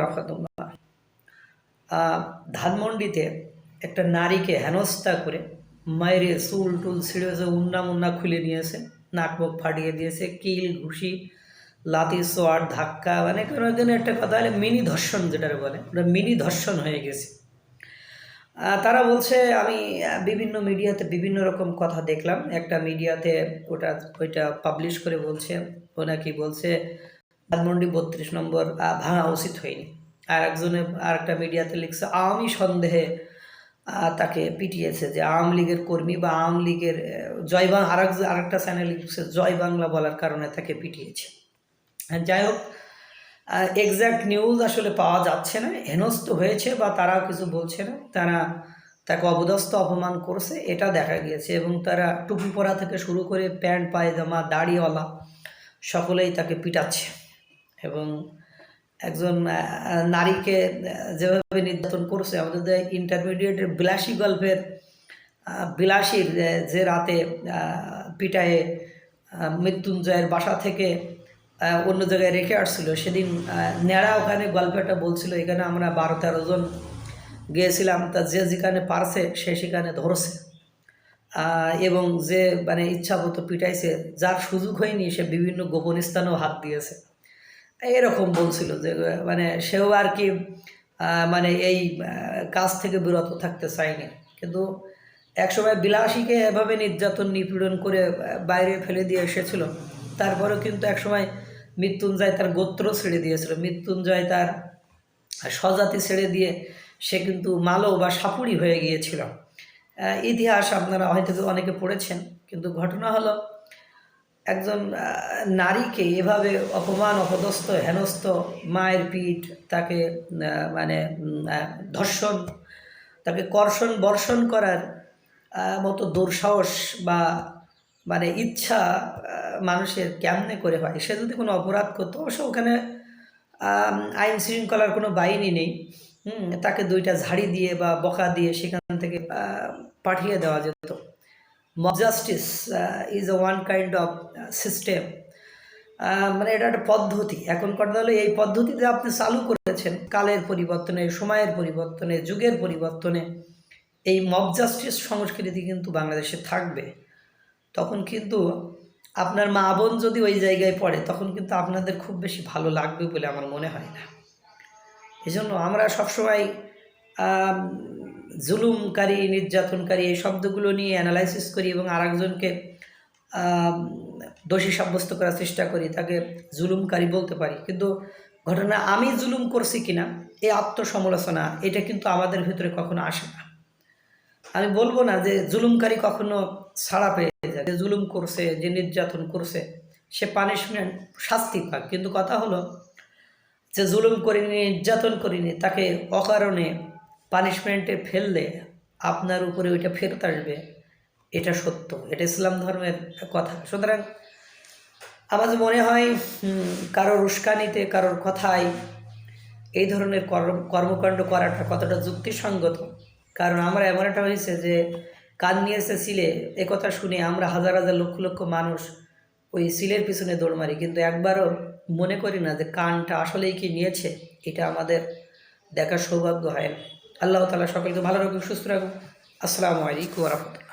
রাহমাতুল্লাহ। ধানমন্ডিতে একটা নারীকে হেনস্থা করে মায়েরে চুল টুল ছিঁড়েছে, উন্না মুন্না খুলে নিয়েছে, নাক মুখ ফাটিয়ে দিয়েছে, কিল ঘুষি লাথি সোয়ার ধাক্কা, মানে কোনো দিন একটা কথা হলে মিনি ধর্ষণ যেটার বলে, ওটা মিনি ধর্ষণ হয়ে গেছে। তারা বলছে, আমি বিভিন্ন মিডিয়াতে বিভিন্ন রকম কথা দেখলাম। একটা মিডিয়াতে ওইটা পাবলিশ করে বলছে, ও নাকি বলছে ধানমন্ডি 32 নম্বর ভাঙা উচিত হয়নি। আর একটা মিডিয়াতে লিখছে আওয়ামী সন্দেহে তাকে পিটিয়েছে, যে আওয়ামী লীগের কর্মী বা আওয়ামী লীগের জয় বাংলা। আরেকটা চ্যানেল লিখছে জয় বাংলা বলার কারণে তাকে পিটিয়েছে। যাই হোক, এক্স্যাক্ট নিউজ আসলে পাওয়া যাচ্ছে না। হেনস্থ হয়েছে বা তারাও কিছু বলছে না, তারা তাকে অবদস্থ অপমান করছে এটা দেখা গিয়েছে। এবং তারা টুপি পরা থেকে শুরু করে প্যান্ট পায়জামা দাড়িওয়ালা সকলেই তাকে পিটাচ্ছে। এবং একজন নারীকে যেভাবে নির্যাতন করছে, আমাদের ইন্টারমিডিয়েটের বিলাসী গল্পের বিলাসীর যে রাতে পিটায়ে মৃত্যুঞ্জয়ের বাসা থেকে অন্য জায়গায় রেখে আসছিল, সেদিন ন্যাড়া ওখানে গল্পটা বলছিল, এখানে আমরা 12-13 জন গিয়েছিলাম, তা যে যেখানে পারছে সে সেখানে ধরছে, এবং যে মানে ইচ্ছামতো পিটাইছে, যার সুযোগ হয়নি সে বিভিন্ন গোপন স্থানেও হাত দিয়েছে, এরকম বলছিল। যে মানে সেও আর কি মানে এই কাজ থেকে বিরত থাকতে চায়নি। কিন্তু একসময় বিলাসীকে এভাবে নির্যাতন নিপীড়ন করে বাইরে ফেলে দিয়ে এসেছিল। তারপরেও কিন্তু একসময় মৃত্যুঞ্জয় তার গোত্র ছেড়ে দিয়েছিল, মৃত্যুঞ্জয় তার স্বজাতি ছেড়ে দিয়ে সে কিন্তু মালো বা সাপুড়ি হয়ে গিয়েছিল। ইতিহাস আপনারা হয়তো অনেকে পড়েছেন। কিন্তু ঘটনা হলো, একজন নারীকে এভাবে অপমান অপদস্থ হেনস্থ, মায়ের পিঠ, তাকে মানে ধর্ষণ, তাকে কর্ষণ বর্ষণ করার মতো দুঃসাহস বা মানে ইচ্ছা মানুষের কেমনে করে হয়? সে যদি কোনো অপরাধ করতো, অবশ্য ওখানে আইন শৃঙ্খলার কোনো বাহিনী নেই, তাকে 2টা ঝাড়ি দিয়ে বা বকা দিয়ে সেখান থেকে পাঠিয়ে দেওয়া যেত। Mob justice is a one kind of system, মানে এটা একটা পদ্ধতি। এখন কথা হলো, এই পদ্ধতিতে আপনি চালু করেছেন কালের পরিবর্তনে, সময়ের পরিবর্তনে, যুগের পরিবর্তনে এই মব জাস্টিস সংস্কৃতি কিন্তু বাংলাদেশে থাকবে। তখন কিন্তু আপনার মা বোন যদি ওই জায়গায় পড়ে, তখন কিন্তু আপনাদের খুব বেশি ভালো লাগবে বলে আমার মনে হয় না। এই জন্য আমরা সবসময় জুলুমকারী, নির্যাতনকারী এই শব্দগুলো নিয়ে অ্যানালাইসিস করি এবং আরেকজনকে দোষী সাব্যস্ত করার চেষ্টা করি, তাকে জুলুমকারী বলতে পারি। কিন্তু ঘটনা আমি জুলুম করছি কিনা, এই আত্মসমালোচনা এটা কিন্তু আমাদের ভিতরে কখনো আসে না। আমি বলবো না যে জুলুমকারী কখনো ছাড়া পেয়ে যায়, যে জুলুম করছে, যে নির্যাতন করছে সে পানিশমেন্ট শাস্তি পাক। কিন্তু কথা হলো, যে জুলুম করিনি, নির্যাতন করিনি, তাকে অকারণে পানিশমেন্টে ফেললে আপনার উপরে ওইটা ফেরত আসবে, এটা সত্য, এটা ইসলাম ধর্মের কথা। সুতরাং আমার মনে হয় কারোর উস্কানিতে, কারোর কথায় এই ধরনের কর্মকাণ্ড করাটা কতটা যুক্তিসঙ্গত। কারণ আমরা এমন একটা হয়েছে যে কান নিয়েছে সিলে, একথা শুনে আমরা হাজার হাজার লক্ষ লক্ষ মানুষ ওই সিলের পিছনে দৌড় মারি, কিন্তু একবারও মনে করি না যে কানটা আসলেই কি নিয়েছে, এটা আমাদের দেখার সৌভাগ্য হয় না। আল্লাহ তাআলা সকলকে ভালো রাখুন, সুস্থ রাখুন। আসসালামু আলাইকুম ওয়া রাহমাতুল্লাহ।